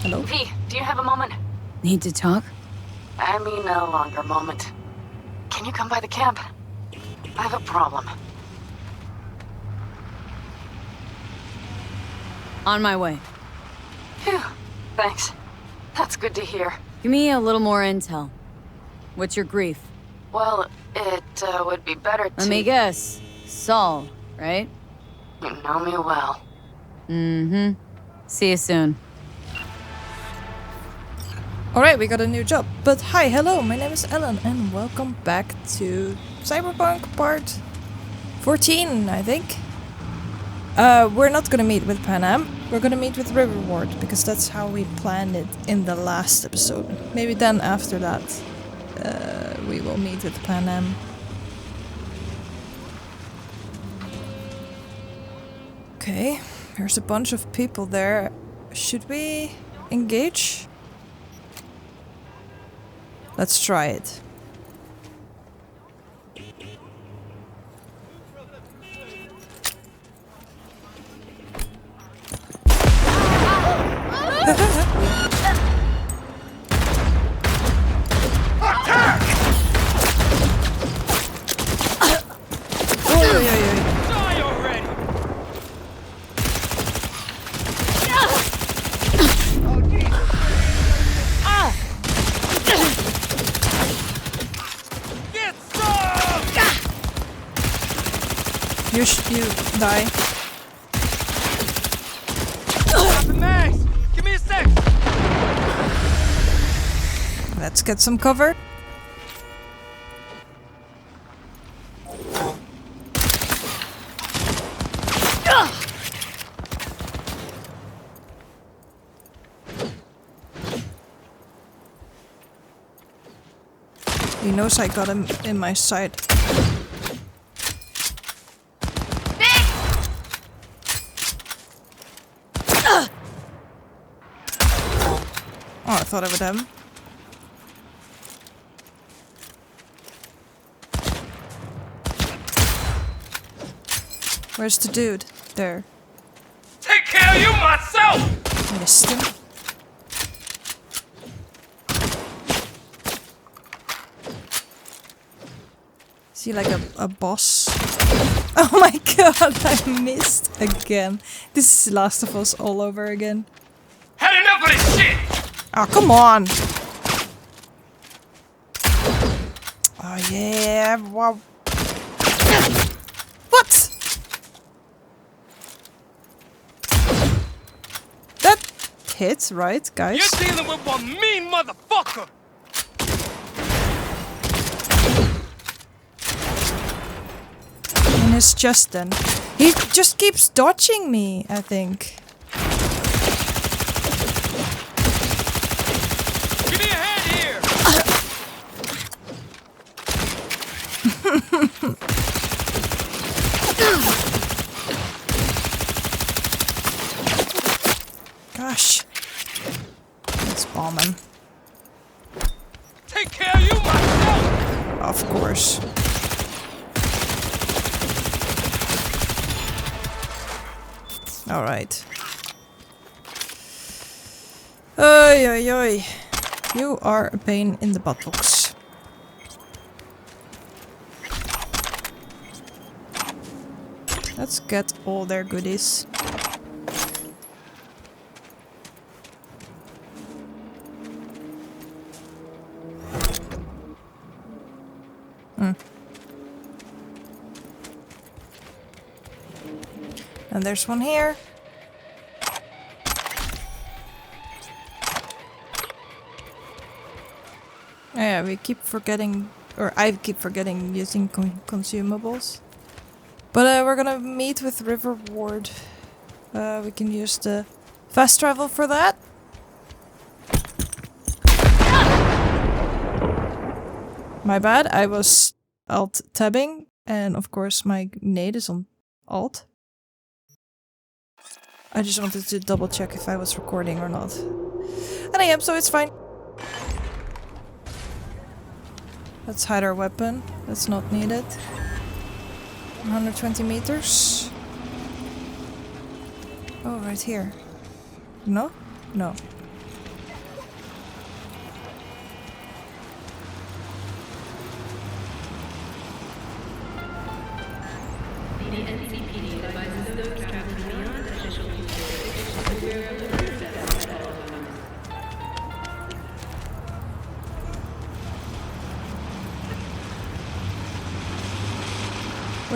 Hello? V, do you have a moment? Need to talk? I mean a longer moment. Can you come by the camp? I have a problem. On my way. Phew, thanks. That's good to hear. Give me a little more intel. What's your grief? Well, it would be better to... Let me guess. Saul, right? You know me well. Mm-hmm. See you soon. Alright, we got a new job. But hi, hello, my name is Ellen and welcome back to Cyberpunk part 14, I think. We're not gonna meet with Pan Am, we're gonna meet with River Ward, because that's how we planned it in the last episode. Maybe then after that, we will meet with Pan Am. Okay, there's a bunch of people there. Should we engage? Let's try it. You die. Max, give me a sec. Let's get some cover. He knows I got him in my sight. Oh, I thought I would have him. Where's the dude? There. Take care of you myself. Missed him. Is he like a boss? Oh my god, I missed again. This is Last of Us all over again. Had enough of this shit. Oh, come on! Oh yeah, wow. What? That hits, right, guys? You're dealing with one mean motherfucker. In his chest then. He just keeps dodging me, I think. Give me a hand here. Gosh. Let's bomb him. Take care of you myself. Of course. Alright. Oi, oi, oi. You are a pain in the buttocks. Let's get all their goodies. And there's one here. Yeah, we keep forgetting, or I keep forgetting using consumables. But we're gonna meet with River Ward. We can use the fast travel for that. My bad, I was alt tabbing, and of course my nade is on alt. I just wanted to double check if I was recording or not. And I am, so it's fine. Let's hide our weapon. That's not needed. 120 meters. Oh, right here. No? No.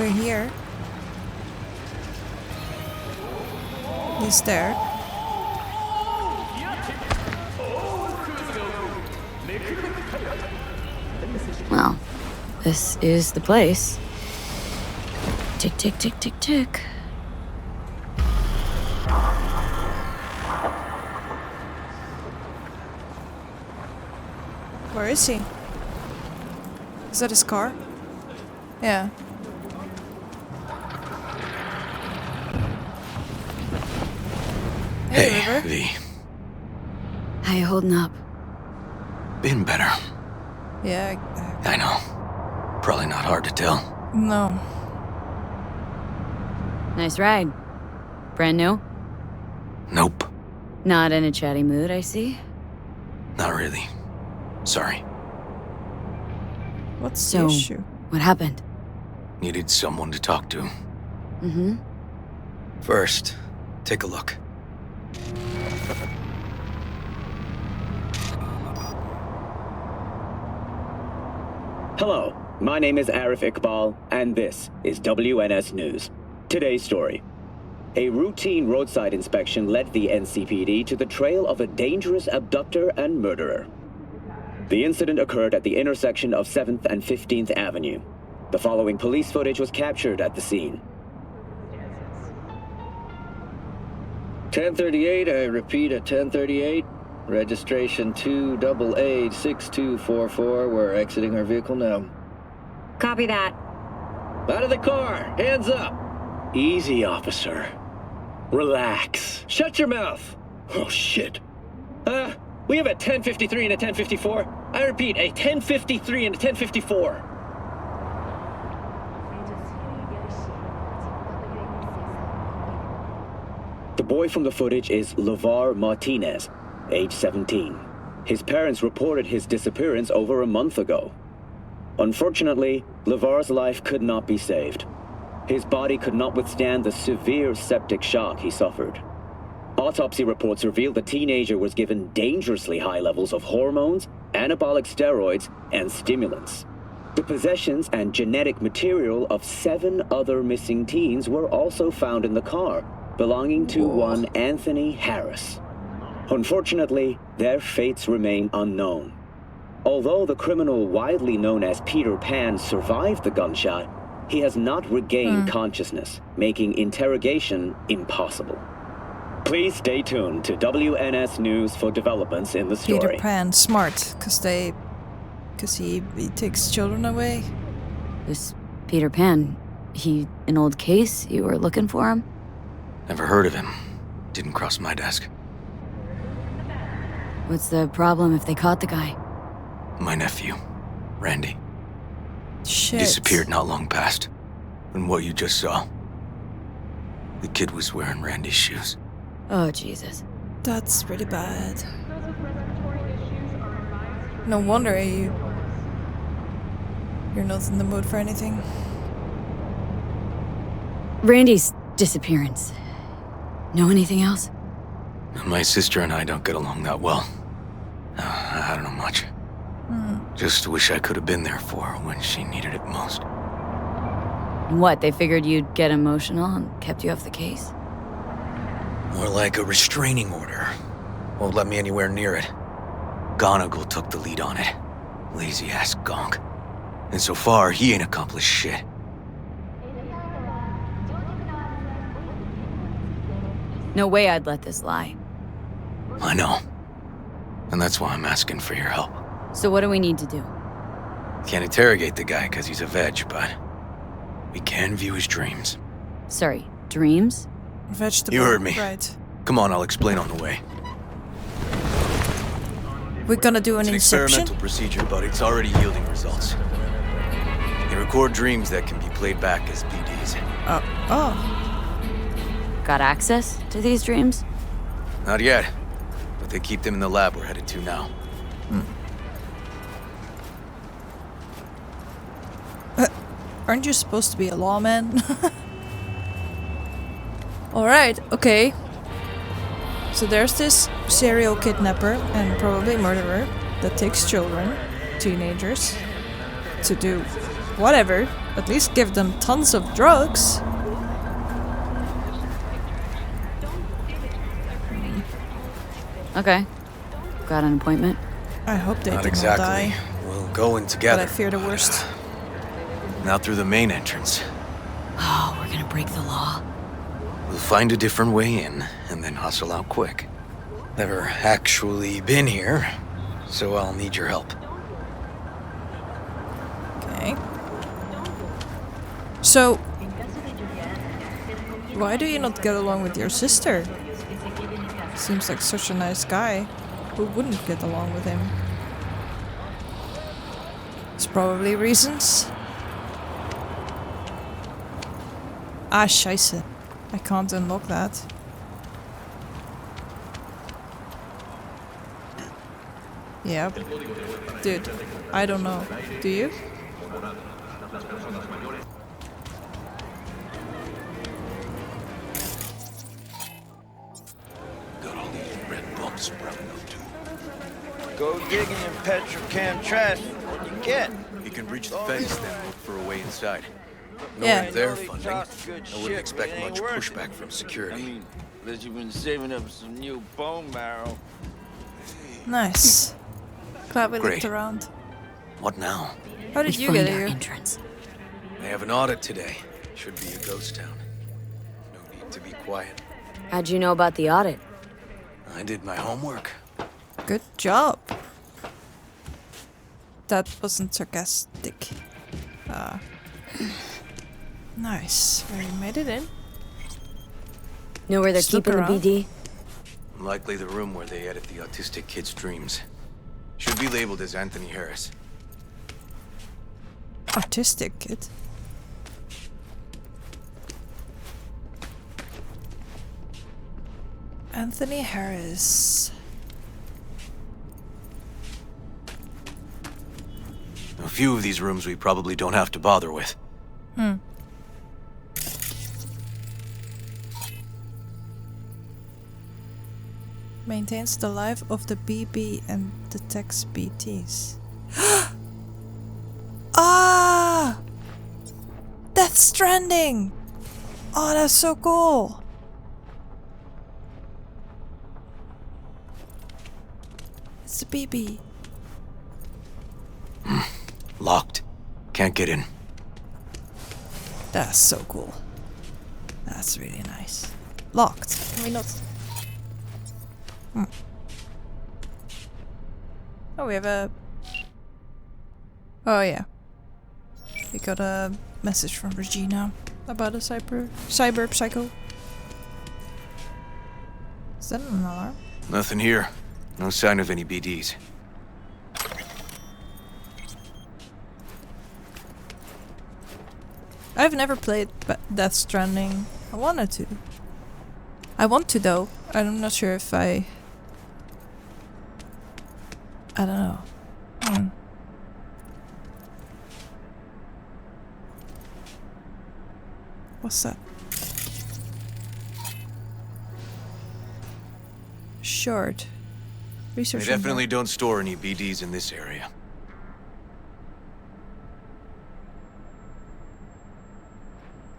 We're here. He's there. Well, this is the place. Tick, tick, tick, tick, tick. Where is he? Is that his car? Yeah. Hey, River. V. How you holding up? Been better. Yeah. I know. Probably not hard to tell. No. Nice ride. Brand new? Nope. Not in a chatty mood, I see. Not really. Sorry. What's So, the issue? what happened? Needed someone to talk to. Mm-hmm. First, take a look. Hello, my name is Arif Iqbal, and this is WNS News. Today's story. A routine roadside inspection led the NCPD to the trail of a dangerous abductor and murderer. The incident occurred at the intersection of 7th and 15th Avenue. The following police footage was captured at the scene. 1038, I repeat at 1038. Registration 2886244. We're exiting our vehicle now. Copy that. Out of the car! Hands up! Easy, officer. Relax. Shut your mouth! Oh, shit. We have a 1053 and a 1054. I repeat, a 1053 and a 1054. The boy from the footage is LeVar Martinez, age 17. His parents reported his disappearance over a month ago. Unfortunately, LeVar's life could not be saved. His body could not withstand the severe septic shock he suffered. Autopsy reports revealed the teenager was given dangerously high levels of hormones, anabolic steroids, and stimulants. The possessions and genetic material of 7 other missing teens were also found in the car, belonging to one Anthony Harris. Unfortunately, their fates remain unknown. Although the criminal widely known as Peter Pan survived the gunshot, he has not regained consciousness, making interrogation impossible. Please stay tuned to WNS News for developments in the story. Peter Pan, smart, cause he takes children away. This Peter Pan, he an old case? You were looking for him? Never heard of him. Didn't cross my desk. What's the problem if they caught the guy? My nephew, Randy. Shit. Disappeared not long past. And what you just saw. The kid was wearing Randy's shoes. Oh, Jesus. That's pretty bad. No wonder you're not in the mood for anything. Randy's disappearance. Know anything else? My sister and I don't get along that well. I don't know much. Just wish I could have been there for her when she needed it most. What, they figured you'd get emotional and kept you off the case? More like a restraining order. Won't let me anywhere near it. Gonigal took the lead on it. Lazy-ass gonk. And so far, he ain't accomplished shit. No way I'd let this lie. I know. And that's why I'm asking for your help. So what do we need to do? Can't interrogate the guy because he's a veg, but we can view his dreams. Sorry, dreams? Vegetable. You heard me. Right. Come on, I'll explain on the way. We're gonna do an It's an inception? experimental procedure, but it's already yielding results. They record dreams that can be played back as PDs. Oh. Got access to these dreams? Not yet, but they keep them in the lab we're headed to now. Aren't you supposed to be a lawman? Alright, okay. So there's this serial kidnapper and probably murderer that takes children, teenagers, to do whatever. At least give them tons of drugs. Okay. Got an appointment? I hope they Not do exactly. not die. We'll go in But together. I fear the worst. Not through the main entrance. Oh, we're gonna break the law. We'll find a different way in, and then hustle out quick. Never actually been here, so I'll need your help. Okay. So, why do you not get along with your sister? Seems like such a nice guy. Who wouldn't get along with him? There's probably reasons. Ah, scheisse. I can't unlock that. Yeah. Dude, I don't know. Do you? Got all these red bumps sprouting up too. Go digging in Petrochem trash. What you get? You can breach the fence, then look for a way inside. Yeah. Knowing their I know they funding, talk good I shit, wouldn't but expect it ain't much working. pushback from I security. mean, that you've been saving up some new bone marrow. Nice. Glad we looked Great. around. What now? How did We you find get our here? entrance. They have an audit today. Should be a ghost town. No need to be quiet. How'd you know about the audit? I did my homework. Good job. That wasn't sarcastic. Nice. We made it in. Know where they're Snoop keeping around. the BD? Likely the room where they edit the autistic kid's dreams. Should be labeled as Anthony Harris. Artistic kid. Anthony Harris. A few of these rooms we probably don't have to bother with. Maintains the life of the BB and detects BTs. Ah! Death Stranding! Oh, that's so cool! It's a BB. Locked. Can't get in. That's so cool. That's really nice. Locked. Can we not? Oh, we have a... Oh, yeah. We got a message from Regina about a cyber psycho. Is that an alarm? Nothing here. No sign of any BDs. I've never played Death Stranding. I wanted to. I want to though. I'm not sure if I don't know. What's that? Short. Research. They definitely don't store any BDs in this area.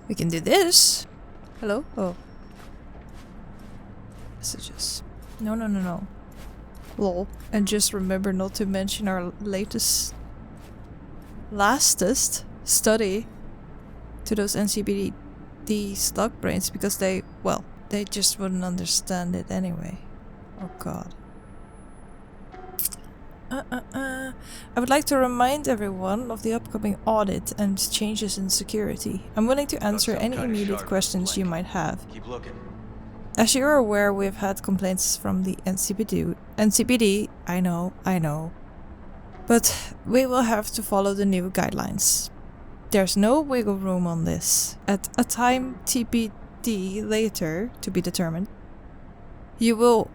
We can do this. Hello? Oh. Messages. No. Lol. And just remember not to mention our lastest study to those NCBD slug brains because they just wouldn't understand it anyway. Oh god. I would like to remind everyone of the upcoming audit and changes in security. I'm willing to answer any immediate questions you might have. Keep looking. As you are aware, we've had complaints from the NCPD, I know. But we will have to follow the new guidelines. There's no wiggle room on this. At a time TBD later, to be determined, you will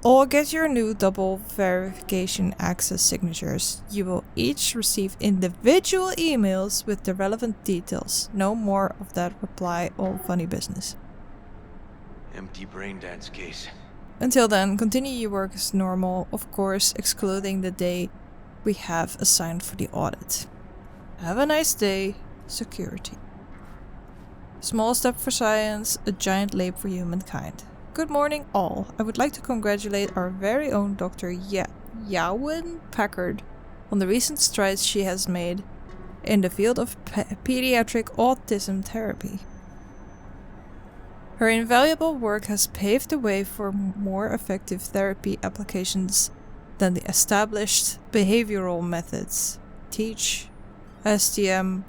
all get your new double verification access signatures. You will each receive individual emails with the relevant details. No more of that reply all funny business. Empty brain dance case. Until then, continue your work as normal, of course, excluding the day we have assigned for the audit. Have a nice day. Security. Small step for science, a giant leap for humankind. Good morning all. I would like to congratulate our very own Dr. Yawen Packard on the recent strides she has made in the field of pediatric autism therapy. Her invaluable work has paved the way for more effective therapy applications than the established behavioral methods, TEACH, STM,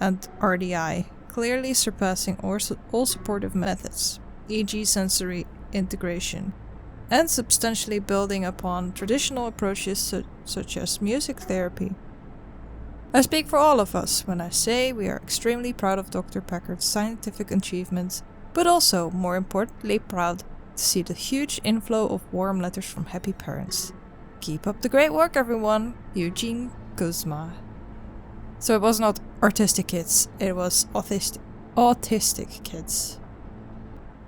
and RDI, clearly surpassing all supportive methods, e.g. sensory integration, and substantially building upon traditional approaches such as music therapy. I speak for all of us when I say we are extremely proud of Dr. Packard's scientific achievements, but also, more importantly, proud to see the huge inflow of warm letters from happy parents. Keep up the great work, everyone. Eugene Kuzma. So it was not artistic kids, it was autistic kids.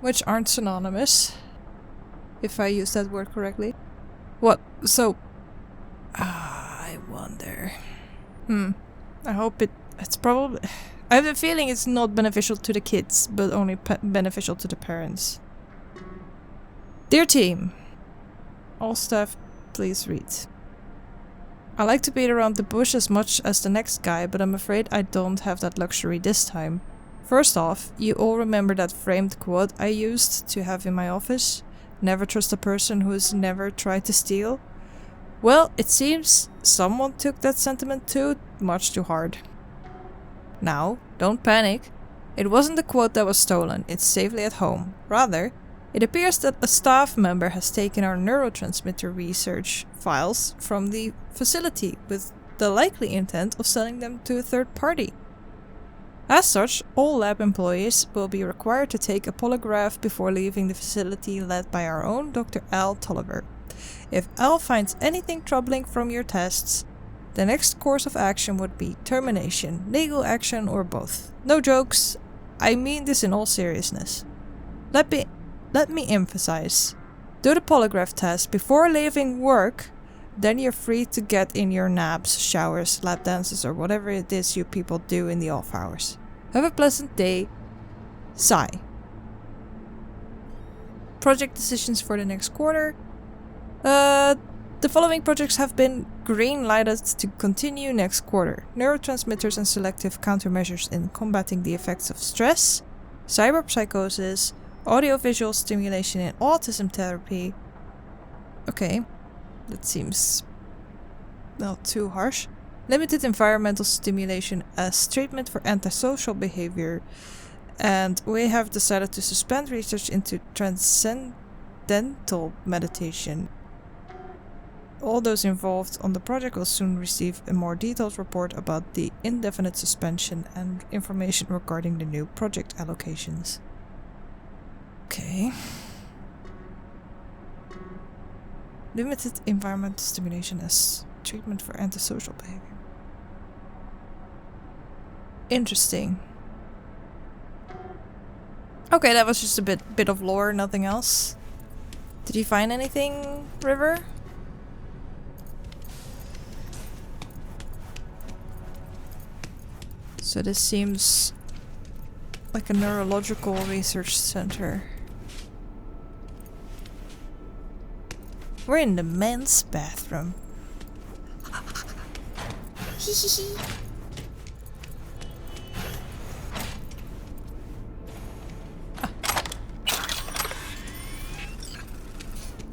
Which aren't synonymous, if I use that word correctly. What? So... I wonder... I hope it's probably... I have a feeling it's not beneficial to the kids, but only beneficial to the parents. Dear team, all staff, please read. I like to beat around the bush as much as the next guy, but I'm afraid I don't have that luxury this time. First off, you all remember that framed quote I used to have in my office? Never trust a person who's never tried to steal? Well, it seems someone took that sentiment too much too hard. Now, don't panic. It wasn't the quote that was stolen, it's safely at home. Rather, it appears that a staff member has taken our neurotransmitter research files from the facility with the likely intent of selling them to a third party. As such, all lab employees will be required to take a polygraph before leaving the facility led by our own Dr. Al Tolliver. If Al finds anything troubling from your tests, the next course of action would be termination, legal action, or both. No jokes, I mean this in all seriousness. Let me emphasize. Do the polygraph test before leaving work, then you're free to get in your naps, showers, lap dances, or whatever it is you people do in the off hours. Have a pleasant day. Sigh. Project decisions for the next quarter. The following projects have been green-lighted to continue next quarter. Neurotransmitters and selective countermeasures in combating the effects of stress, cyberpsychosis, audiovisual stimulation in autism therapy. Okay, that seems not too harsh. Limited environmental stimulation as treatment for antisocial behavior. And we have decided to suspend research into transcendental meditation. All those involved on the project will soon receive a more detailed report about the indefinite suspension and information regarding the new project allocations. Okay. Limited environmental stimulation as treatment for antisocial behavior. Interesting. Okay, that was just a bit of lore, nothing else. Did you find anything, River? So this seems like a neurological research center. We're in the men's bathroom.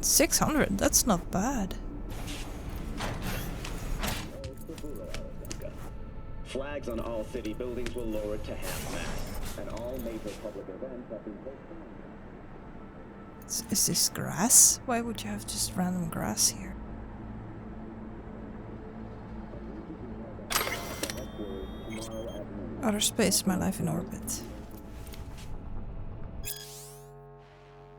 600, that's not bad. Flags on all city buildings will lower it to half-mast, and all major public events have been postponed. Is this grass? Why would you have just random grass here? Outer space, my life in orbit.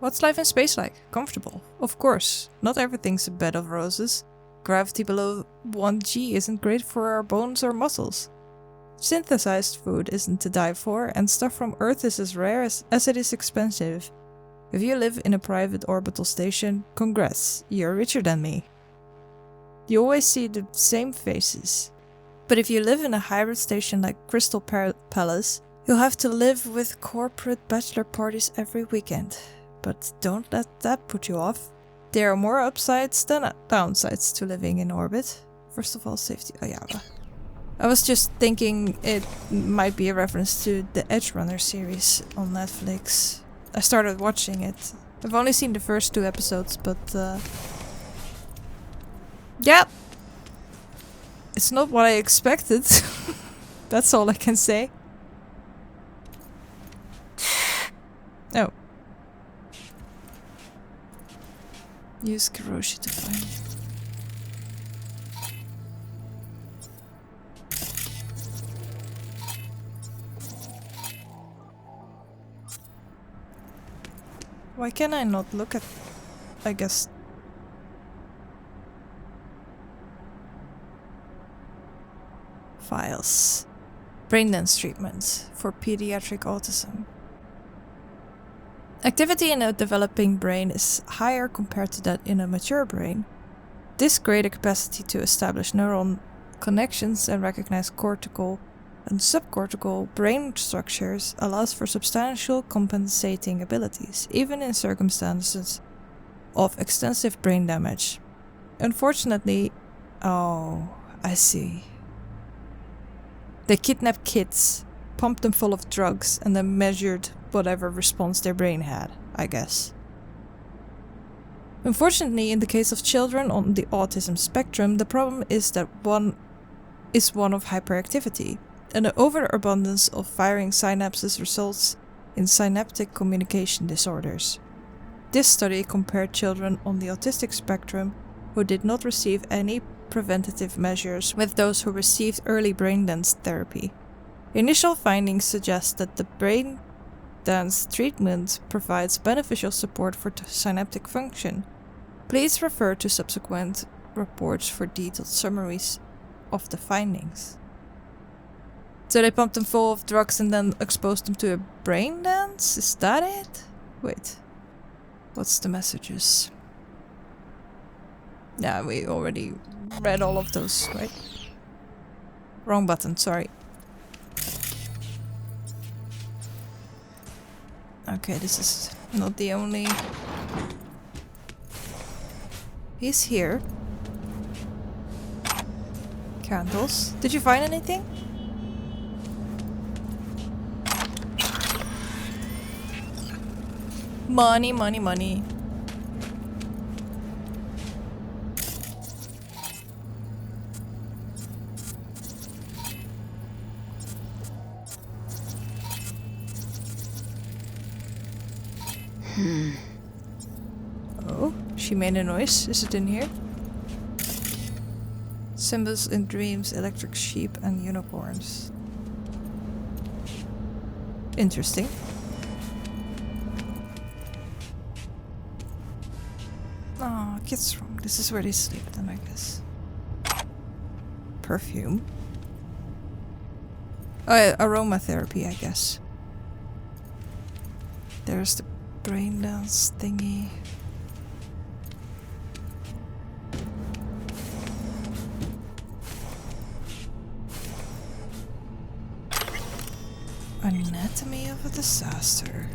What's life in space like? Comfortable. Of course, not everything's a bed of roses. Gravity below 1G isn't great for our bones or muscles. Synthesized food isn't to die for, and stuff from Earth is as rare as it is expensive. If you live in a private orbital station, congrats, you're richer than me. You always see the same faces. But if you live in a hybrid station like Crystal Palace, you'll have to live with corporate bachelor parties every weekend. But don't let that put you off. There are more upsides than downsides to living in orbit. First of all, safety. Oh yeah. I was just thinking it might be a reference to the Edge Runner series on Netflix. I started watching it. I've only seen the first 2 episodes, but yeah. It's not what I expected. That's all I can say. Oh. Use Neurology to find. Why can I not look at, I guess... Files. Braindance treatment for pediatric autism. Activity in a developing brain is higher compared to that in a mature brain. This greater capacity to establish neuron connections and recognize cortical and subcortical brain structures allows for substantial compensating abilities, even in circumstances of extensive brain damage. Unfortunately, oh, I see. They kidnapped kids, pumped them full of drugs, and then measured whatever response their brain had, I guess. Unfortunately, in the case of children on the autism spectrum, the problem is that one of hyperactivity, and the overabundance of firing synapses results in synaptic communication disorders. This study compared children on the autistic spectrum who did not receive any preventative measures with those who received early brain dance therapy. Initial findings suggest that the brain dance treatment provides beneficial support for synaptic function. Please refer to subsequent reports for detailed summaries of the findings. So they pumped them full of drugs and then exposed them to a brain dance? Is that it? Wait. What's the messages? Yeah, we already read all of those, right? Wrong button, sorry. Okay, this is not the only... He's here. Candles. Did you find anything? Money, money, money. Oh, she made a noise. Is it in here? Symbols in dreams, electric sheep and unicorns. Interesting. Oh, kids' room. This is where they sleep then, I guess. Perfume. Oh, yeah, aromatherapy, I guess. There's the brain dance thingy. Anatomy of a disaster.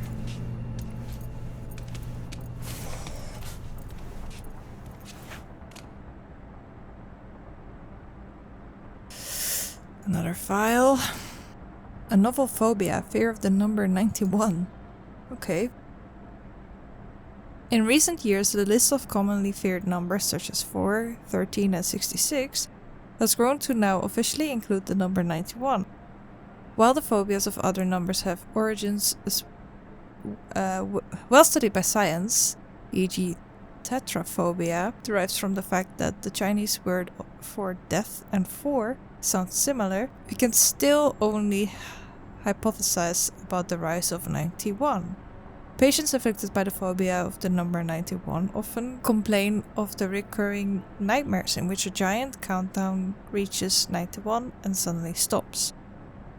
Another file. A novel phobia, fear of the number 91. Okay. In recent years, the list of commonly feared numbers such as 4, 13 and 66 has grown to now officially include the number 91. While the phobias of other numbers have origins well studied by science, e.g. tetraphobia derives from the fact that the Chinese word for death and 4 sound similar, we can still only hypothesize about the rise of 91. Patients afflicted by the phobia of the number 91 often complain of the recurring nightmares in which a giant countdown reaches 91 and suddenly stops.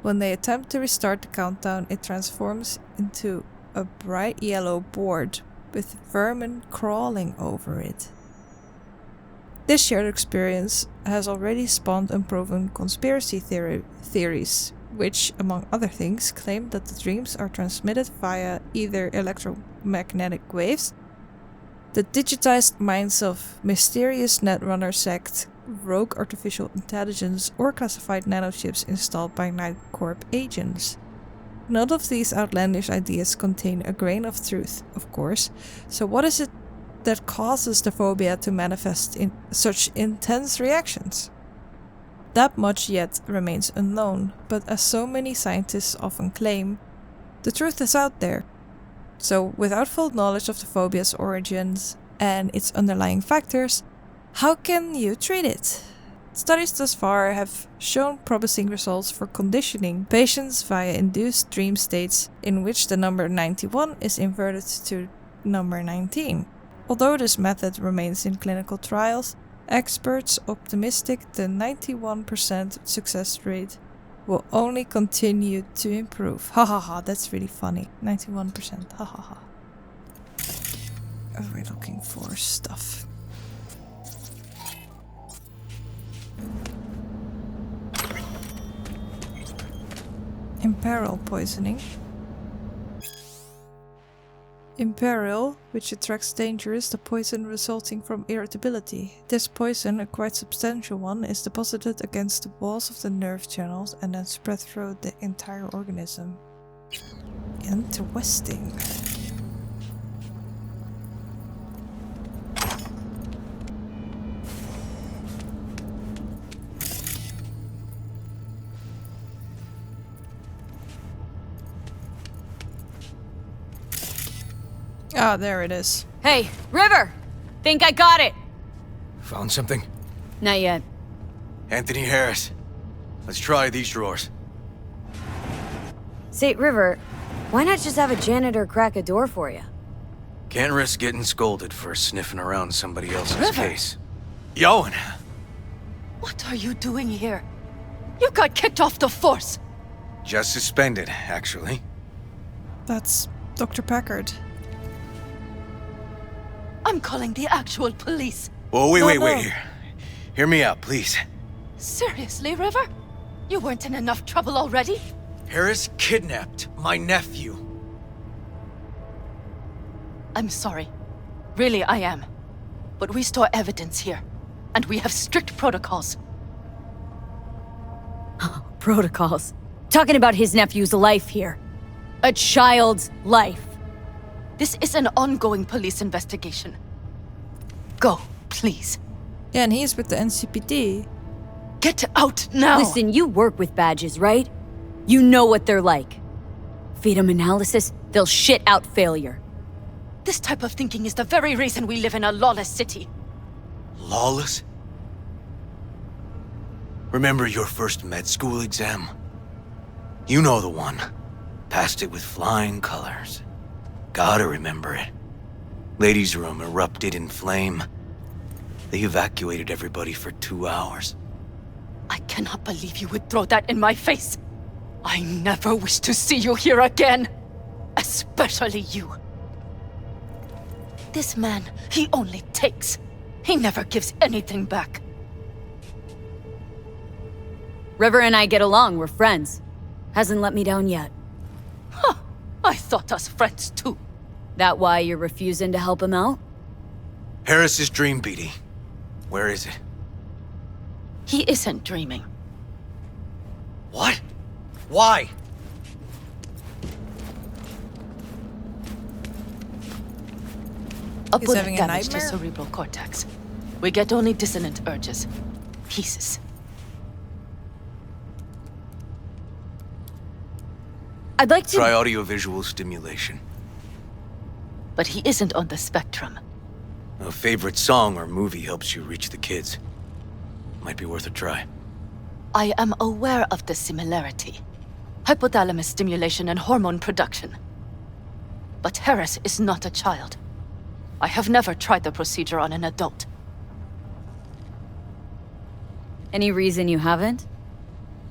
When they attempt to restart the countdown, it transforms into a bright yellow board with vermin crawling over it. This shared experience has already spawned unproven conspiracy theories, which, among other things, claim that the dreams are transmitted via either electromagnetic waves, the digitized minds of mysterious Netrunner sect, rogue artificial intelligence, or classified nanochips installed by Night Corp agents. None of these outlandish ideas contain a grain of truth, of course, so what is it that causes the phobia to manifest in such intense reactions? That much yet remains unknown, but as so many scientists often claim, the truth is out there. So, without full knowledge of the phobia's origins and its underlying factors, how can you treat it? Studies thus far have shown promising results for conditioning patients via induced dream states in which the number 91 is inverted to number 19. Although this method remains in clinical trials, experts optimistic the 91% success rate will only continue to improve. Ha ha ha, that's really funny. 91%, ha ha ha. We're looking for stuff. Imperil poisoning. Imperil, which attracts danger, is the poison resulting from irritability. This poison, a quite substantial one, is deposited against the walls of the nerve channels and then spread through the entire organism. Interesting. Ah, there it is. Hey, River! Think I got it! Found something? Not yet. Anthony Harris. Let's try these drawers. Say, River, why not just have a janitor crack a door for you? Can't risk getting scolded for sniffing around somebody else's River. case. Elen! What are you doing here? You got kicked off the force! Just suspended, actually. That's Dr. Packard. I'm calling the actual police. Oh, wait, No, wait, no. wait. Hear me out, please. Seriously, River? You weren't in enough trouble already? Harris kidnapped my nephew. I'm sorry. Really, I am. But we store evidence here, and we have strict protocols. Protocols. Talking about his nephew's life here. A child's life. This is an ongoing police investigation. Go, please. Yeah, and he's with the NCPD. Get out now! Listen, you work with badges, right? You know what they're like. Feed them analysis, they'll shit out failure. This type of thinking is the very reason we live in a lawless city. Lawless? Remember your first med school exam? You know the one. Passed it with flying colors. Gotta remember it. Ladies' room erupted in flame. They evacuated everybody for 2 hours. I cannot believe you would throw that in my face. I never wish to see you here again. Especially you. This man, he only takes. He never gives anything back. River and I get along, we're friends. Hasn't let me down yet. Huh. I thought us friends too. That why you're refusing to help him out? Harris's dream, BD. Where is it? He isn't dreaming. What? Why? A He's bullet having a damaged his nightmare? cerebral cortex. We get only dissonant urges. Pieces. I'd like to- Try audiovisual stimulation. But he isn't on the spectrum. A favorite song or movie helps you reach the kids. Might be worth a try. I am aware of the similarity. Hypothalamus stimulation and hormone production. But Harris is not a child. I have never tried the procedure on an adult. Any reason you haven't?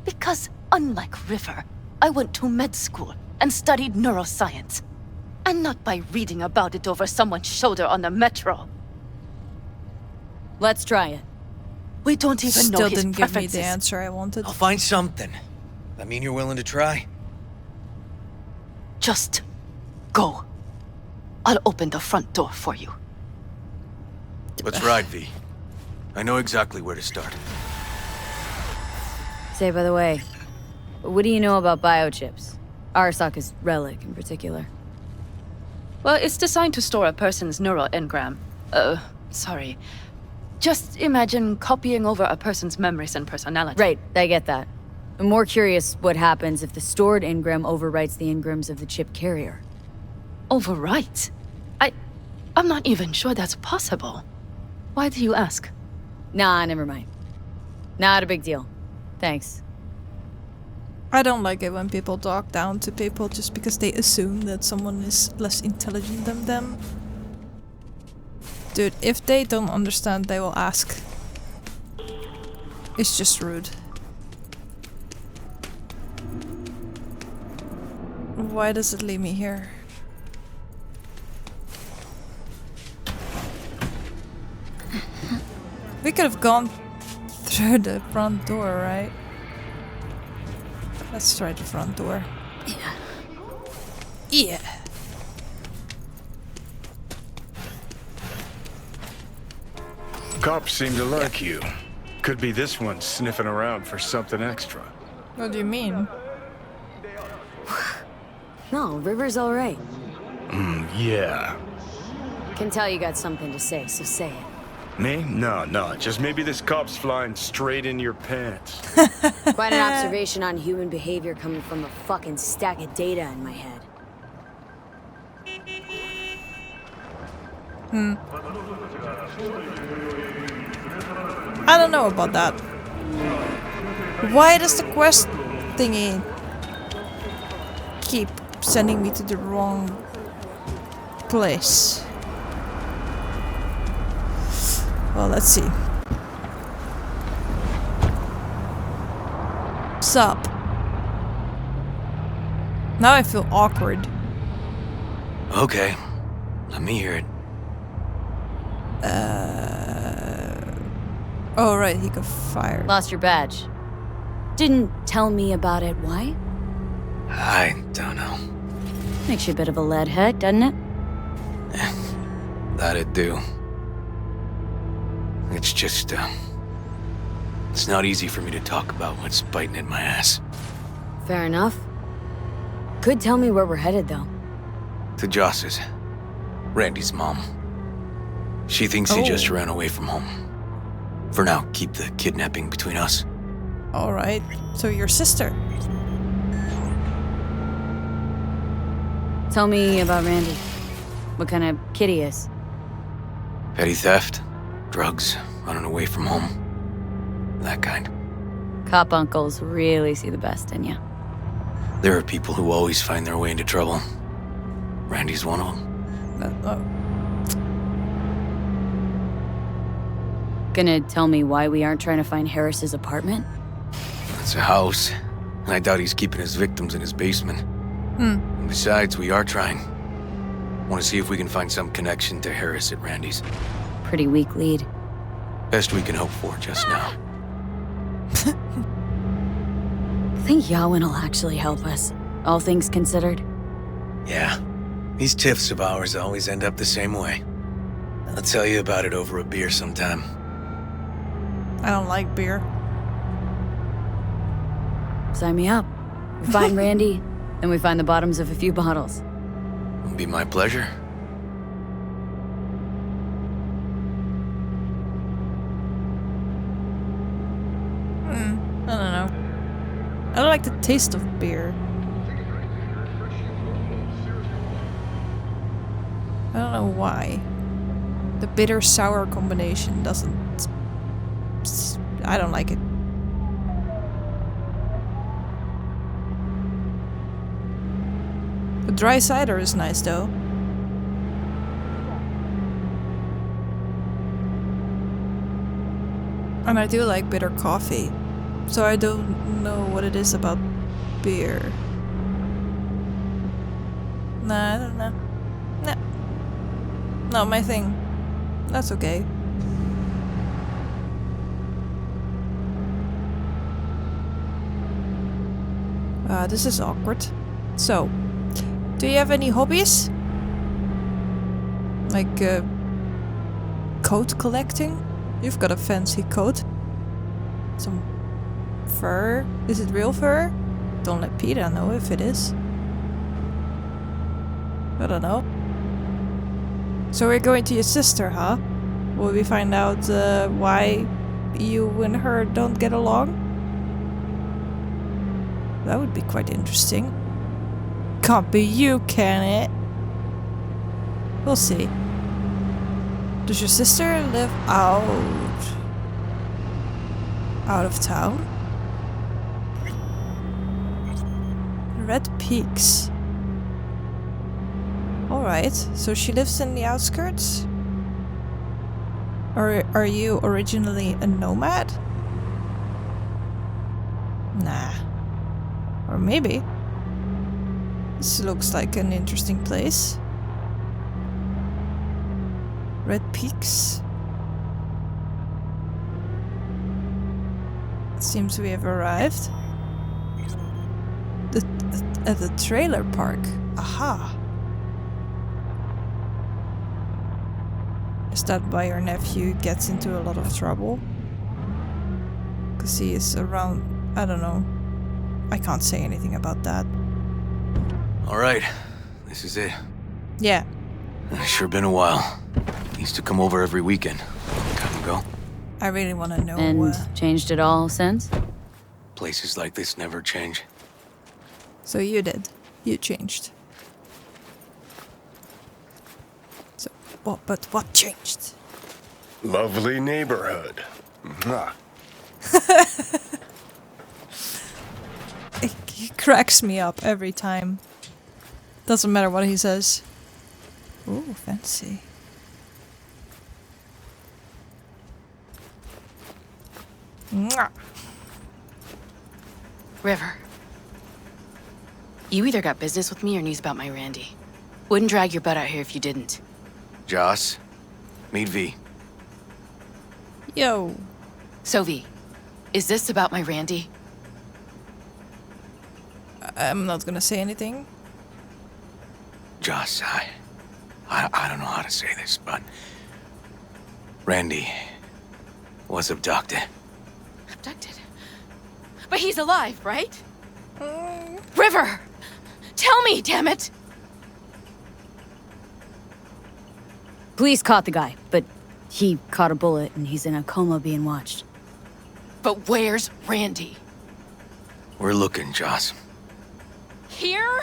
Because, unlike River, I went to med school and studied neuroscience. And not by reading about it over someone's shoulder on the metro. Let's try it. We don't even know Still his didn't give me preferences. the answer I wanted. I'll find something. I mean, you're willing to try? Just go. I'll open the front door for you. Let's ride, V. I know exactly where to start. Say, by the way, what do you know about biochips? Arasaka's relic in particular. Well, it's designed to store a person's neural engram. Sorry. Just imagine copying over a person's memories and personality. Right, I get that. I'm more curious what happens if the stored engram overwrites the engrams of the chip carrier. Overwrite? I'm not even sure that's possible. Why do you ask? Nah, never mind. Not a big deal. Thanks. I don't like it when people talk down to people just because they assume that someone is less intelligent than them. Dude, if they don't understand, they will ask. It's just rude. Why does it leave me here? We could have gone through the front door, right? Let's try the front door. Yeah. Yeah. Cops seem to like you. Could be this one sniffing around for something extra. What do you mean? No, River's alright. Yeah. Can tell you got something to say, so say it. Me? No. Just maybe this cop's flying straight into your pants. Quite an observation on human behavior coming from a fucking stack of data in my head. I don't know about that. Why does the quest thingy keep sending me to the wrong place? Well, let's see. Sup? Now I feel awkward. Okay, let me hear it. Oh right, he got fired. Lost your badge. Didn't tell me about it. Why? I don't know. Makes you a bit of a lead head, doesn't it? That'd do. It's just, it's not easy for me to talk about what's biting at my ass. Fair enough. Could tell me where we're headed, though. To Joss's. Randy's mom. She thinks he just ran away from home. For now, keep the kidnapping between us. Alright, so your sister. Tell me about Randy. What kind of kid he is. Petty theft, drugs, running away from home. That kind. Cop uncles really see the best in you. There are people who always find their way into trouble. Randy's one of them. Gonna tell me why we aren't trying to find Harris's apartment? It's a house, and I doubt he's keeping his victims in his basement. And besides, we are trying. Want to see if we can find some connection to Harris at Randy's. Pretty weak lead. Best we can hope for just now. Think Yawin will actually help us, all things considered. Yeah, these tiffs of ours always end up the same way. I'll tell you about it over a beer sometime. I don't like beer. Sign me up. We find Randy, and we find the bottoms of a few bottles. It'll be my pleasure. I don't know. I don't like the taste of beer. I don't know why. The bitter-sour combination doesn't... I don't like it. The dry cider is nice though. And I do like bitter coffee. So I don't know what it is about beer. Nah, I don't know. Nah. Not my thing. That's okay. This is awkward. So, do you have any hobbies? Like, coat collecting? You've got a fancy coat. Some fur? Is it real fur? Don't let Peter know if it is. I don't know. So we're going to your sister, huh? Will we find out why you and her don't get along? That would be quite interesting. Can't be you, can it? We'll see. Does your sister live out of town? Red Peaks. Alright, so she lives in the outskirts? Or are you originally a nomad? Nah. Or maybe. This looks like an interesting place. Red Peaks. It seems we have arrived. At the trailer park. Aha. Is that why your nephew gets into a lot of trouble? Because he is around... I don't know. I can't say anything about that. Alright, this is it. Yeah. It's sure been a while. Used to come over every weekend. Long time ago. I really want to know... And changed it all since? Places like this never change. So you did. You changed. So, but what changed? Lovely neighborhood. Mwah. He cracks me up every time. Doesn't matter what he says. Ooh, fancy. Mwah. River. You either got business with me or news about my Randy. Wouldn't drag your butt out here if you didn't. Joss, meet V. Yo. So V, is this about my Randy? I'm not gonna say anything. Joss, I don't know how to say this, but Randy was abducted. Abducted? But he's alive, right? River! Tell me, damn it! Police caught the guy, but he caught a bullet and he's in a coma being watched. But where's Randy? We're looking, Joss. Here?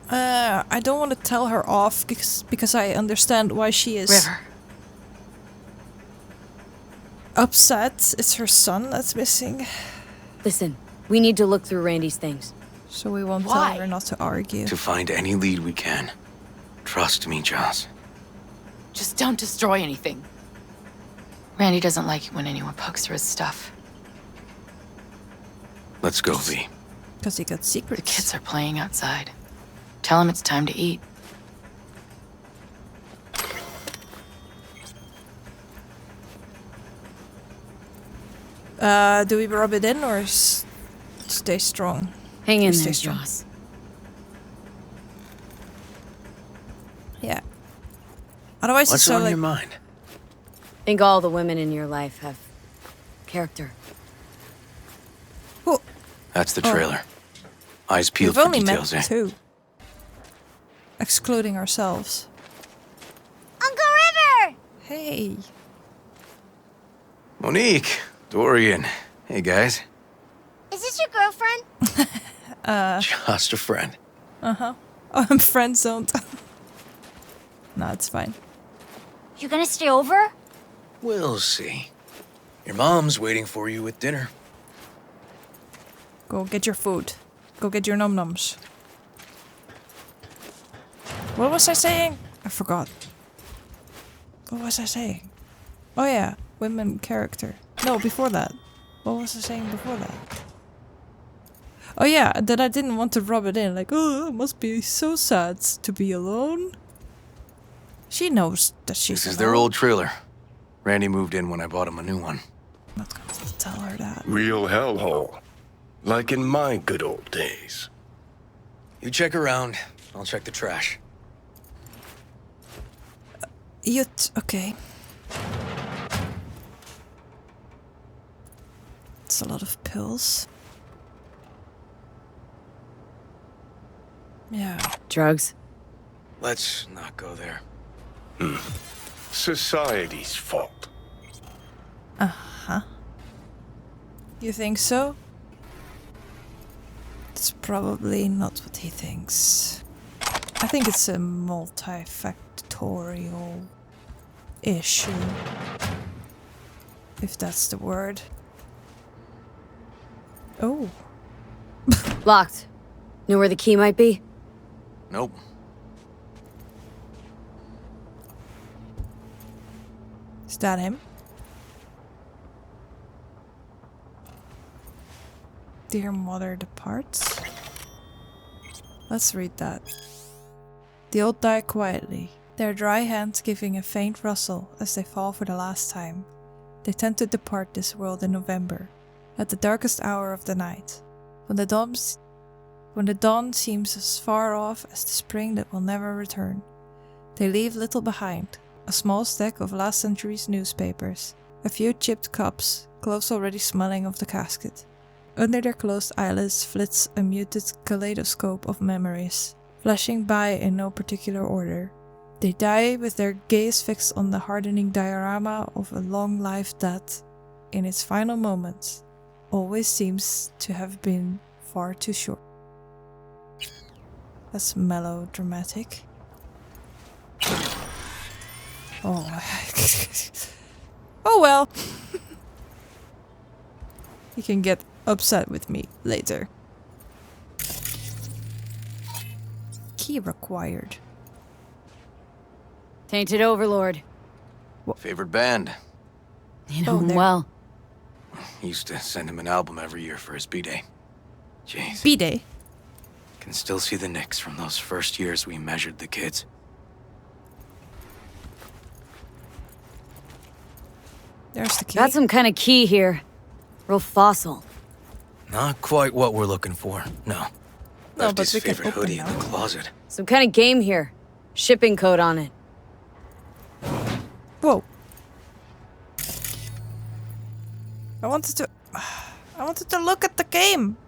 I don't want to tell her off because I understand why she is River. upset. It's her son that's missing. Listen, we need to look through Randy's things. So we won't Why? tell her not to argue. To find any lead we can. Trust me, Joss. Just don't destroy anything. Randy doesn't like it when anyone pokes through his stuff. Let's go, V. Because he got The secrets. kids are playing outside. Tell them it's time to eat. Do we rub it in or stay strong? Hang in Stay there, strong. Joss. Yeah. Otherwise it's What's so on like... your mind? Think all the women in your life have character. Oh, That's the trailer. Eyes peeled we've for only details, met eh? two. Excluding ourselves. Uncle River! Hey. Monique, Dorian. Hey, guys. Is this your girlfriend? Just a friend. Oh, I'm friend zoned. No, it's fine. You gonna stay over? We'll see. Your mom's waiting for you with dinner. Go get your food. Go get your num-nums. What was I saying? I forgot. What was I saying? Oh yeah, women character. No, before that. What was I saying before that? Oh yeah, that I didn't want to rub it in. Like, oh, it must be so sad to be alone. She knows that she's This is alone. their old trailer. Randy moved in when I bought him a new one. I'm not gonna tell her that. Real hellhole. Like in my good old days. You check around, I'll check the trash. Okay. It's a lot of pills. Yeah. Drugs? Let's not go there. Society's fault. Uh-huh. You think so? It's probably not what he thinks. I think it's a multifactorial issue. If that's the word. Oh. Locked. Know where the key might be? Nope. Is that him? Dear Mother departs. Let's read that. The old die quietly, their dry hands giving a faint rustle as they fall for the last time. They tend to depart this world in November, at the darkest hour of the night, when the dawn seems as far off as the spring that will never return. They leave little behind, a small stack of last century's newspapers, a few chipped cups, clothes already smelling of the casket. Under their closed eyelids flits a muted kaleidoscope of memories, flashing by in no particular order. They die with their gaze fixed on the hardening diorama of a long life that, in its final moments, always seems to have been far too short. That's melodramatic. Oh, oh well. You can get upset with me later. Key required. Tainted Overlord. Favorite band? You know him there. well. Used to send him an album every year for his B-Day. Jeez. B-Day. Can still see the nicks from those first years we measured the kids. There's the key. Got some kind of key here. Real fossil. Not quite what we're looking for, no. No, Left but his we can favorite open hoodie in now. the closet. Some kind of game here. Shipping code on it. Whoa. I wanted to look at the game.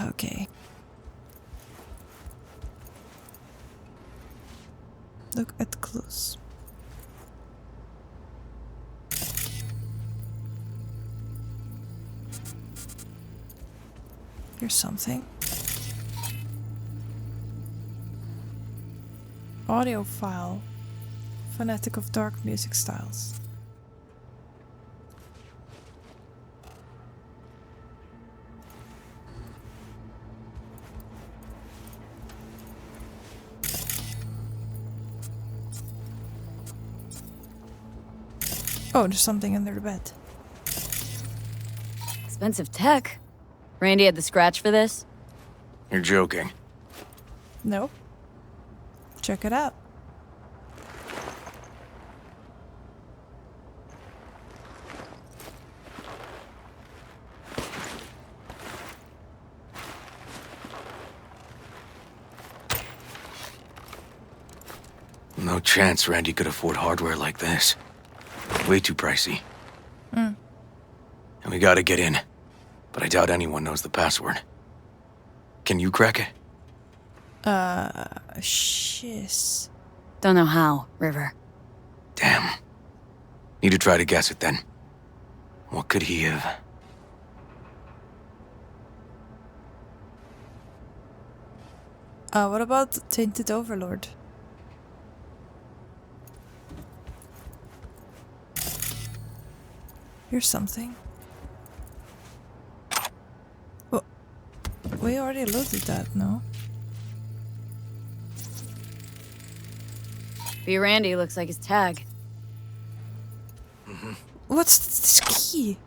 Okay. Look at clues. Here's something. Audio file. Fanatic of dark music styles. Oh, there's something under the bed. Expensive tech. Randy had the scratch for this? You're joking. No. Check it out. No chance Randy could afford hardware like this. Way too pricey. And we gotta get in. But I doubt anyone knows the password. Can you crack it? Shiz. Don't know how, River. Damn. Need to try to guess it then. What could he have? What about the Tainted Overlord? Here's something. Well, we already loaded that, no? B. Randy looks like his tag. What's this key?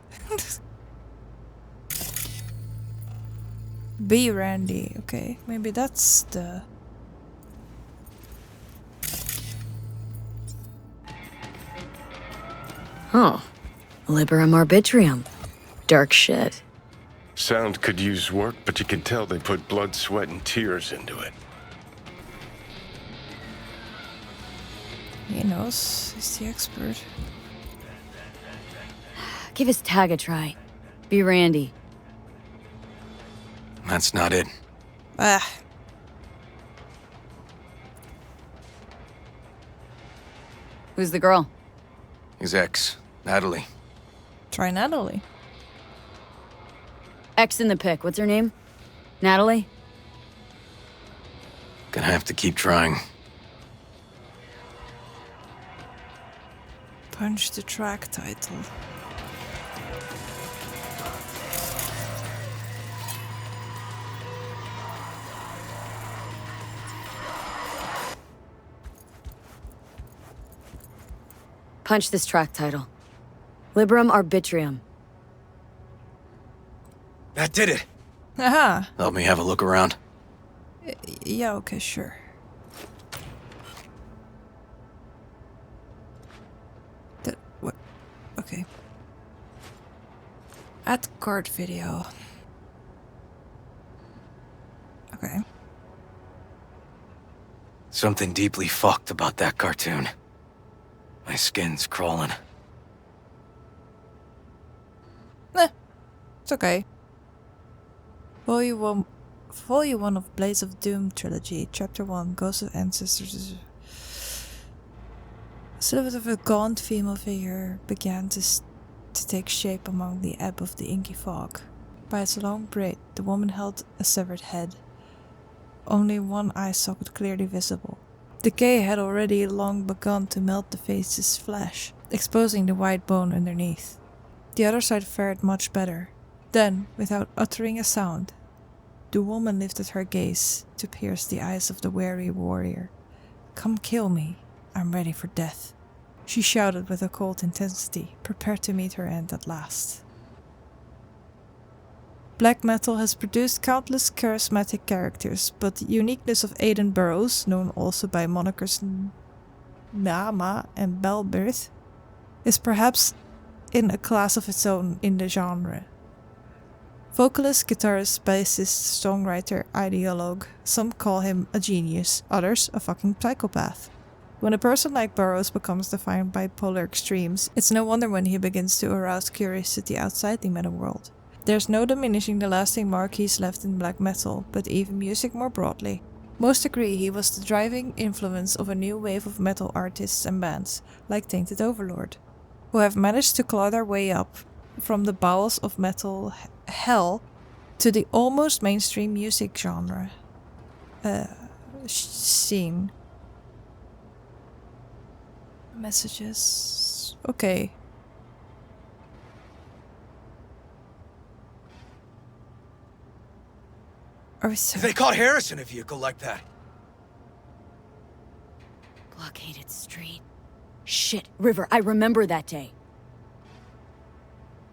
B. Randy. Okay, maybe that's the... Oh. Liberum arbitrium. Dark shit. Sound could use work, but you can tell they put blood, sweat, and tears into it. He knows. He's the expert. Give his tag a try. Be Randy. That's not it. Ah. Who's the girl? His ex, Natalie. Try Natalie. X in the pic. What's her name? Natalie? Gonna have to keep trying. Punch the track title. Punch this track title. Liberum arbitrium. That did it. Aha. Help me have a look around. Yeah, okay, sure. What? Okay. Add card video. Okay. Something deeply fucked about that cartoon. My skin's crawling. It's okay. Volume 1 of Blades of Doom Trilogy, Chapter 1, Ghosts of Ancestors. A silhouette of a gaunt female figure began to take shape among the ebb of the inky fog. By its long braid, the woman held a severed head. Only one eye socket clearly visible. Decay had already long begun to melt the face's flesh, exposing the white bone underneath. The other side fared much better. Then, without uttering a sound, the woman lifted her gaze to pierce the eyes of the weary warrior. "Come kill me. I'm ready for death," she shouted with a cold intensity, prepared to meet her end at last. Black metal has produced countless charismatic characters, but the uniqueness of Aiden Burroughs, known also by monikers Nama and Belbirth, is perhaps in a class of its own in the genre. Vocalist, guitarist, bassist, songwriter, ideologue, some call him a genius, others a fucking psychopath. When a person like Burroughs becomes defined by polar extremes, it's no wonder when he begins to arouse curiosity outside the metal world. There's no diminishing the lasting mark he's left in black metal, but even music more broadly. Most agree he was the driving influence of a new wave of metal artists and bands, like Tainted Overlord, who have managed to claw their way up from the bowels of metal hell to the almost mainstream music genre scene. Messages. Okay. Are we so They caught Harris in a vehicle like that. Blockaded street. Shit, River, I remember that day.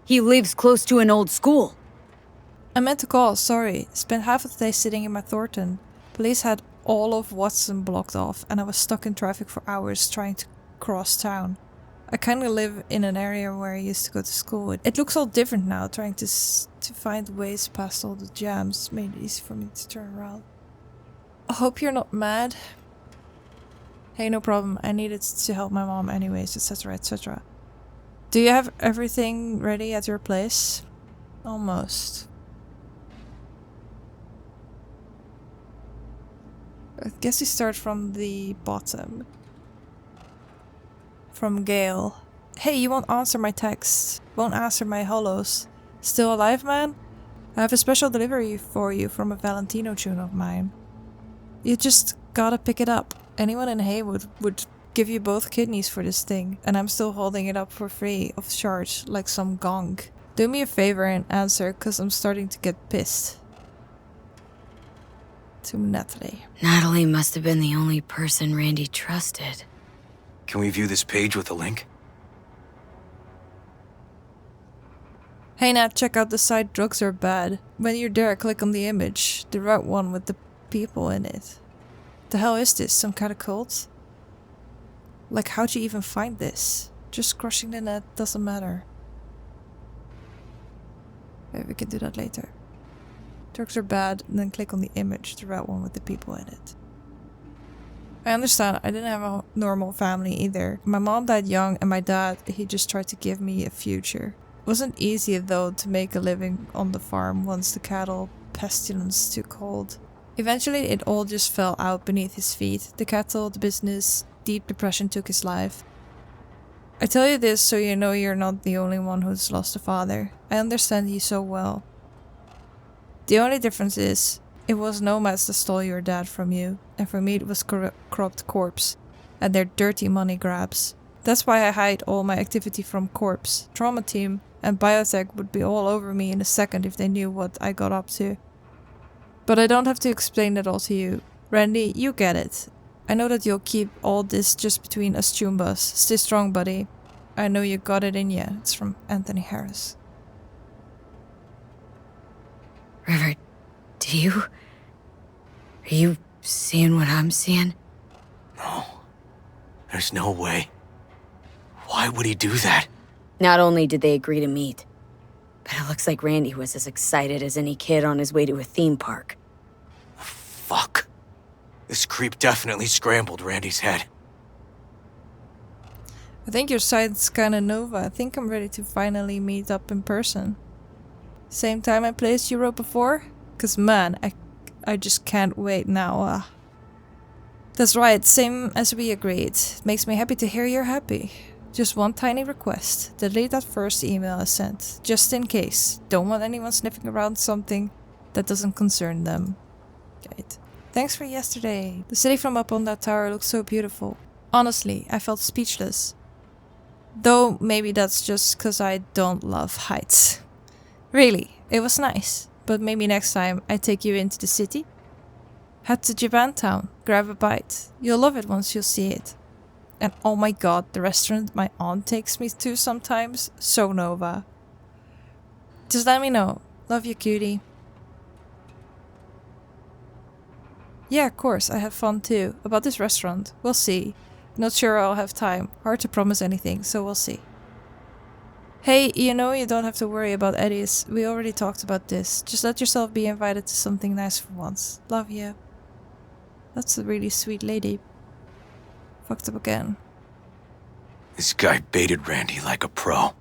He lives close to an old school. I meant to call, sorry. Spent half of the day sitting in my Thornton. Police had all of Watson blocked off and I was stuck in traffic for hours trying to cross town. I kinda live in an area where I used to go to school. It looks all different now, trying to find ways past all the jams. Made it easy for me to turn around. I hope you're not mad. Hey, no problem. I needed to help my mom anyways, etc, etc. Do you have everything ready at your place? Almost. I guess you start from the bottom. From Gale. Hey, you won't answer my texts. Won't answer my holos. Still alive, man? I have a special delivery for you from a Valentino tune of mine. You just gotta pick it up. Anyone in Haywood would give you both kidneys for this thing, and I'm still holding it up for free of charge like some gong. Do me a favor and answer, cause I'm starting to get pissed. To Natalie. Natalie must have been the only person Randy trusted. Can we view this page with a link? Hey Nat, check out the site Drugs Are Bad. When you're there, click on the image, the red one with the people in it. The hell is this? Some kind of cult? Like, how'd you even find this? Just crushing the net doesn't matter. Maybe we can do that later. Turks are bad, and then click on the image, the red one with the people in it. I understand, I didn't have a normal family either. My mom died young, and my dad, he just tried to give me a future. It wasn't easy though to make a living on the farm once the cattle pestilence took hold. Eventually it all just fell out beneath his feet. The cattle, the business, deep depression took his life. I tell you this so you know you're not the only one who's lost a father. I understand you so well. The only difference is, it was nomads that stole your dad from you, and for me it was corrupt corpse, and their dirty money grabs. That's why I hide all my activity from corpse. Trauma team and biotech would be all over me in a second if they knew what I got up to. But I don't have to explain it all to you. Randy, you get it. I know that you'll keep all this just between us Chumbas. Stay strong, buddy. I know you got it in ya. It's from Anthony Harris. River, are you seeing what I'm seeing? No. There's no way. Why would he do that? Not only did they agree to meet, but it looks like Randy was as excited as any kid on his way to a theme park. Fuck. This creep definitely scrambled Randy's head. I think your side's kinda nova. I think I'm ready to finally meet up in person. Same time and place you wrote before? Cause man, I just can't wait now. That's right, same as we agreed. It makes me happy to hear you're happy. Just one tiny request. Delete that first email I sent. Just in case. Don't want anyone sniffing around something that doesn't concern them. Right. Thanks for yesterday. The city from up on that tower looks so beautiful. Honestly, I felt speechless. Though maybe that's just cause I don't love heights. Really, it was nice. But maybe next time I take you into the city. Head to Japantown. Grab a bite. You'll love it once you see it. And oh my god, the restaurant my aunt takes me to sometimes. So Nova. Just let me know. Love you, cutie. Yeah, of course, I have fun too. About this restaurant. We'll see. Not sure I'll have time. Hard to promise anything, so we'll see. Hey, you know you don't have to worry about Eddie's. We already talked about this. Just let yourself be invited to something nice for once. Love you. That's a really sweet lady. Fucked up again. This guy baited Randy like a pro.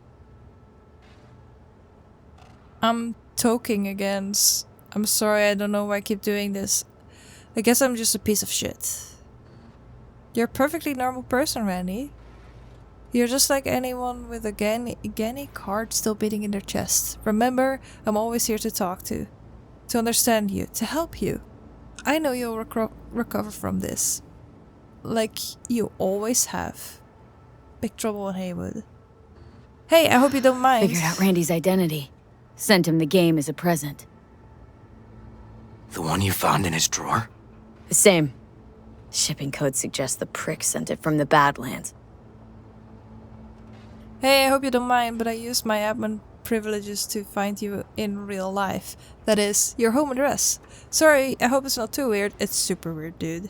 I'm toking again. I'm sorry, I don't know why I keep doing this. I guess I'm just a piece of shit. You're a perfectly normal person, Randy. You're just like anyone with a Gani card still beating in their chest. Remember, I'm always here to talk to understand you, to help you. I know you'll recover from this. Like you always have. Big trouble in Haywood. Hey, I hope you don't mind. Figured out Randy's identity. Sent him the game as a present. The one you found in his drawer? The same. Shipping code suggests the prick sent it from the Badlands. Hey, I hope you don't mind, but I used my admin privileges to find you in real life. That is, your home address. Sorry, I hope it's not too weird. It's super weird, dude.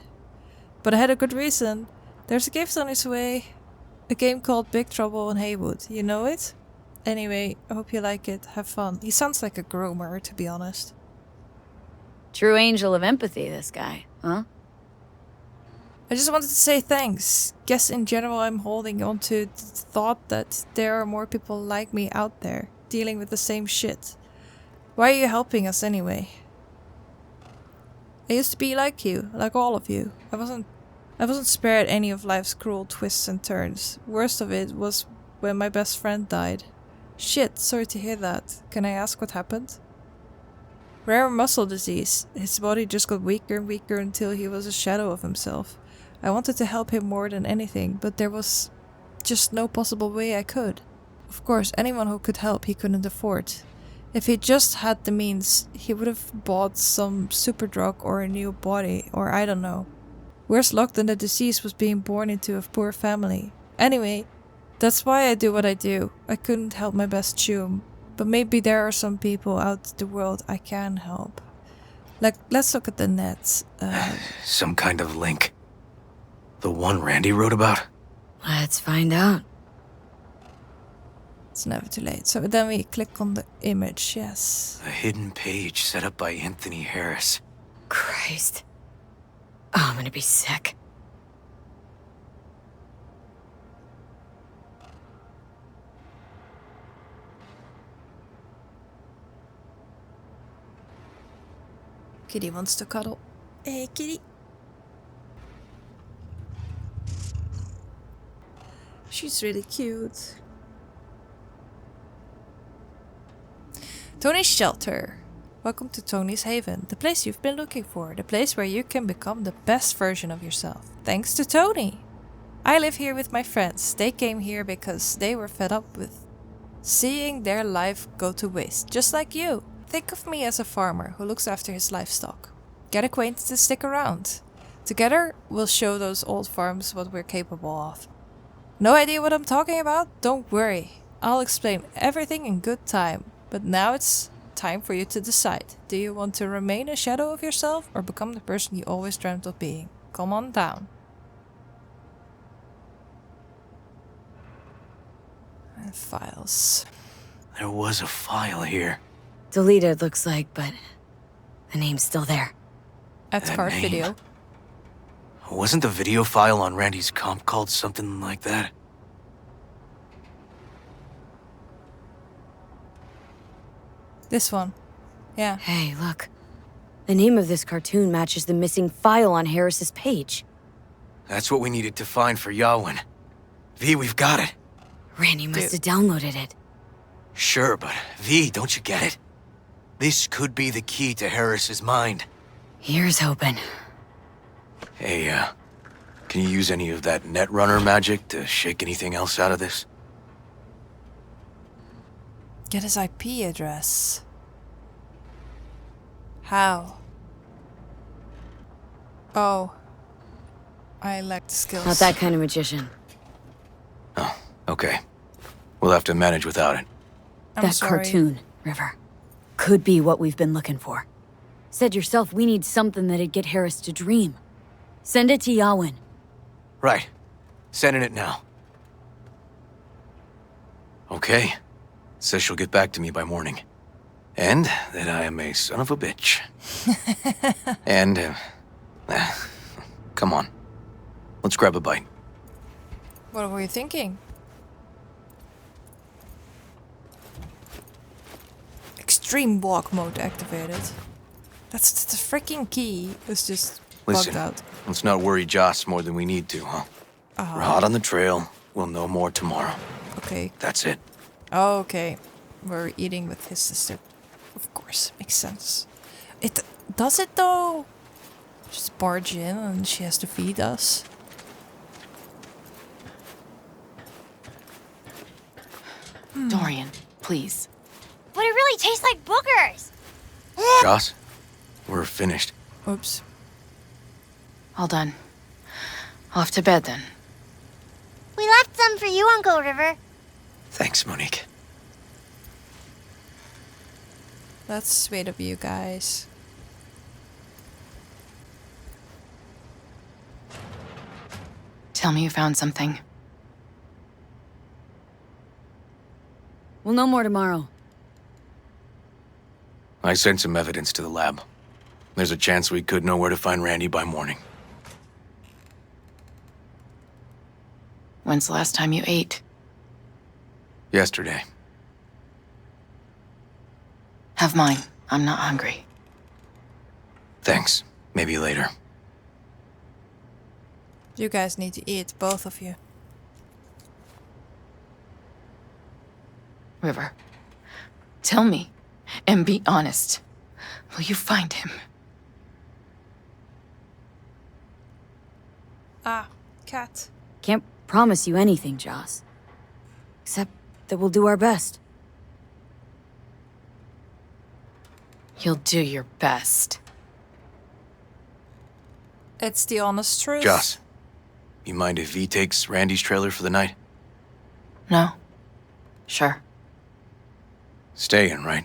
But I had a good reason. There's a gift on its way. A game called Big Trouble in Haywood. You know it? Anyway, I hope you like it. Have fun. He sounds like a groomer, to be honest. True angel of empathy, this guy, huh? I just wanted to say thanks. Guess in general I'm holding on to the thought that there are more people like me out there, dealing with the same shit. Why are you helping us anyway? I used to be like you, like all of you. I wasn't spared any of life's cruel twists and turns. Worst of it was when my best friend died. Shit, sorry to hear that. Can I ask what happened? Rare muscle disease. His body just got weaker and weaker until he was a shadow of himself. I wanted to help him more than anything, but there was just no possible way I could. Of course, anyone who could help he couldn't afford. If he just had the means, he would have bought some super drug or a new body, or I don't know. Worse luck than the disease was being born into a poor family. Anyway, that's why I do what I do. I couldn't help my best chum, but maybe there are some people out in the world I can help. Like, let's look at the net. Some kind of link. The one Randy wrote about? Let's find out. It's never too late. So then we click on the image, yes. A hidden page set up by Anthony Harris. Christ. Oh, I'm gonna be sick. Kitty wants to cuddle. Hey, kitty. She's really cute. Tony's Shelter. Welcome to Tony's Haven, the place you've been looking for, the place where you can become the best version of yourself. Thanks to Tony. I live here with my friends. They came here because they were fed up with seeing their life go to waste, just like you. Think of me as a farmer who looks after his livestock. Get acquainted and stick around. Together, we'll show those old farms what we're capable of. No idea what I'm talking about? Don't worry. I'll explain everything in good time. But now it's time for you to decide. Do you want to remain a shadow of yourself or become the person you always dreamt of being? Come on down. And files. There was a file here. Deleted, looks like, but the name's still there. At That card name. video. Wasn't the video file on Randy's comp called something like that? This one. Yeah. Hey, look. The name of this cartoon matches the missing file on Harris's page. That's what we needed to find for Yawin. V, we've got it. Randy must have downloaded it. Sure, but V, don't you get it? This could be the key to Harris's mind. Here's hoping. Hey, can you use any of that Netrunner magic to shake anything else out of this? Get his IP address. How? Oh. I lack the skills. Not that kind of magician. Oh, okay. We'll have to manage without it. That cartoon, River, could be what we've been looking for. Said yourself we need something that'd get Harris to dream. Send it to Yawin. Right. Sending it now. Okay. Says she'll get back to me by morning. And that I am a son of a bitch. And, come on. Let's grab a bite. What were you thinking? Extreme walk mode activated. That's the freaking key. It's just Listen, bugged out. let's not worry Joss more than we need to, huh? We're hot on the trail. We'll know more tomorrow. Okay. That's it. Oh, okay. We're eating with his sister. Of course, makes sense. It does it though? Just barge in and she has to feed us. Dorian, please. But it really tastes like boogers. Joss, we're finished. Oops. All done. Off to bed then. We left some for you, Uncle River. Thanks, Monique. That's sweet of you guys. Tell me you found something. We'll know more tomorrow. I sent some evidence to the lab. There's a chance we could know where to find Randy by morning. When's the last time you ate? Yesterday. Have mine. I'm not hungry. Thanks. Maybe later. You guys need to eat, both of you. River, tell me, and be honest. Will you find him? Ah, cat. Can't promise you anything, Joss. Except that we'll do our best. You'll do your best. It's the honest truth. Joss, you mind if V takes Randy's trailer for the night? No? Sure. Staying, right?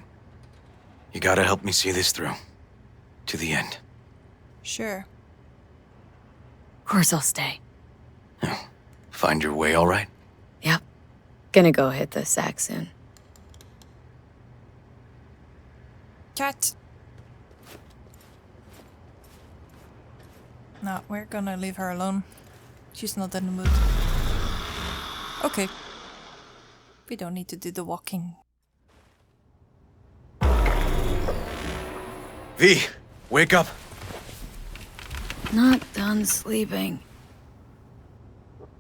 You gotta help me see this through. To the end. Sure. Of course I'll stay. Find your way all right? Yep. Gonna go hit the sack soon. Cat. No, we're gonna leave her alone. She's not in the mood. Okay. We don't need to do the walking. V, wake up. Not done sleeping.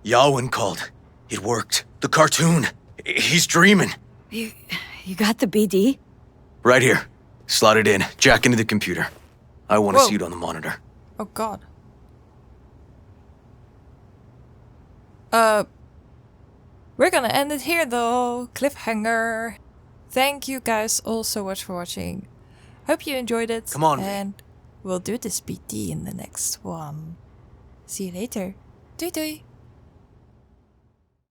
Yawen called. It worked. The cartoon. He's dreaming. You got the BD? Right here. Slot it in. Jack into the computer. I want to Whoa. see it on the monitor. Oh god. We're gonna end it here though. Cliffhanger. Thank you guys all so much for watching. Hope you enjoyed it. Come on, V. And we'll do this BD in the next one. See you later. Doei doei.